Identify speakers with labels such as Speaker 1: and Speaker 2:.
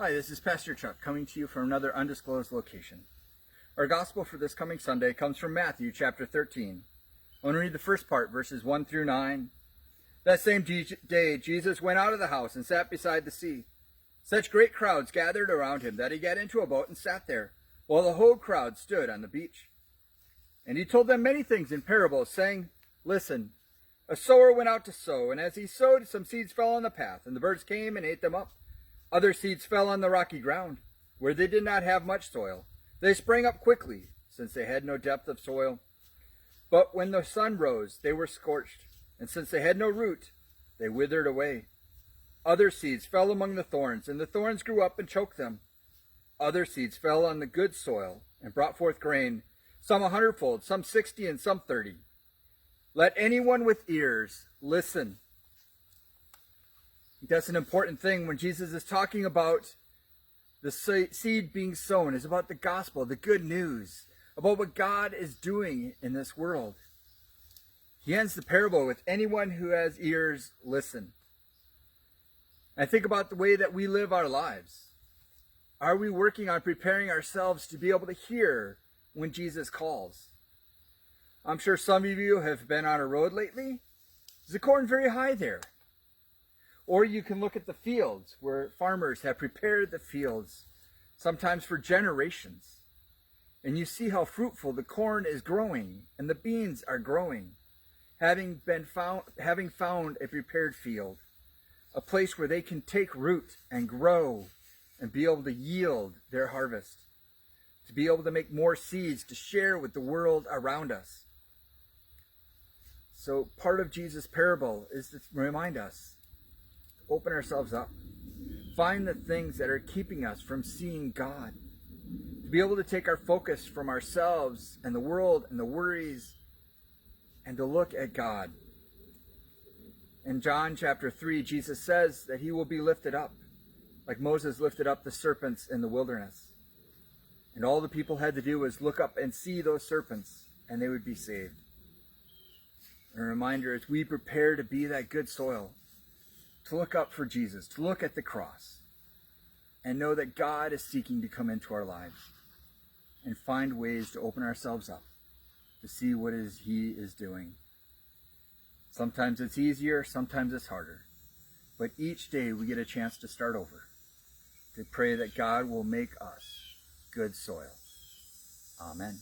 Speaker 1: Hi, this is Pastor Chuck coming to you from another undisclosed location. Our gospel for this coming Sunday comes from Matthew chapter 13. I want to read the first part, verses 1 through 9. That same day, Jesus went out of the house and sat beside the sea. Such great crowds gathered around him that he got into a boat and sat there, while the whole crowd stood on the beach. And he told them many things in parables, saying, Listen, a sower went out to sow, and as he sowed, some seeds fell on the path, and the birds came and ate them up. Other seeds fell on the rocky ground, where they did not have much soil. They sprang up quickly, since they had no depth of soil. But when the sun rose, they were scorched, and since they had no root, they withered away. Other seeds fell among the thorns, and the thorns grew up and choked them. Other seeds fell on the good soil, and brought forth grain, some 100-fold, some 60, and some 30. Let anyone with ears listen. That's an important thing when Jesus is talking about the seed being sown. It's about the gospel, the good news, about what God is doing in this world. He ends the parable with anyone who has ears, listen. I think about the way that we live our lives. Are we working on preparing ourselves to be able to hear when Jesus calls? I'm sure some of you have been on a road lately. Is the corn very high there? Or you can look at the fields where farmers have prepared the fields, sometimes for generations. And you see how fruitful the corn is growing and the beans are growing, having found a prepared field, a place where they can take root and grow and be able to yield their harvest, to be able to make more seeds to share with the world around us. So part of Jesus' parable is to remind us, open ourselves up, find the things that are keeping us from seeing God, to be able to take our focus from ourselves and the world and the worries and to look at God. In John chapter 3, Jesus says that he will be lifted up, like Moses lifted up the serpents in the wilderness. And all the people had to do was look up and see those serpents, and they would be saved. A reminder as we prepare to be that good soil, to look up for Jesus, to look at the cross, and know that God is seeking to come into our lives and find ways to open ourselves up to see what he is doing. Sometimes it's easier, sometimes it's harder. But each day we get a chance to start over, to pray that God will make us good soil. Amen.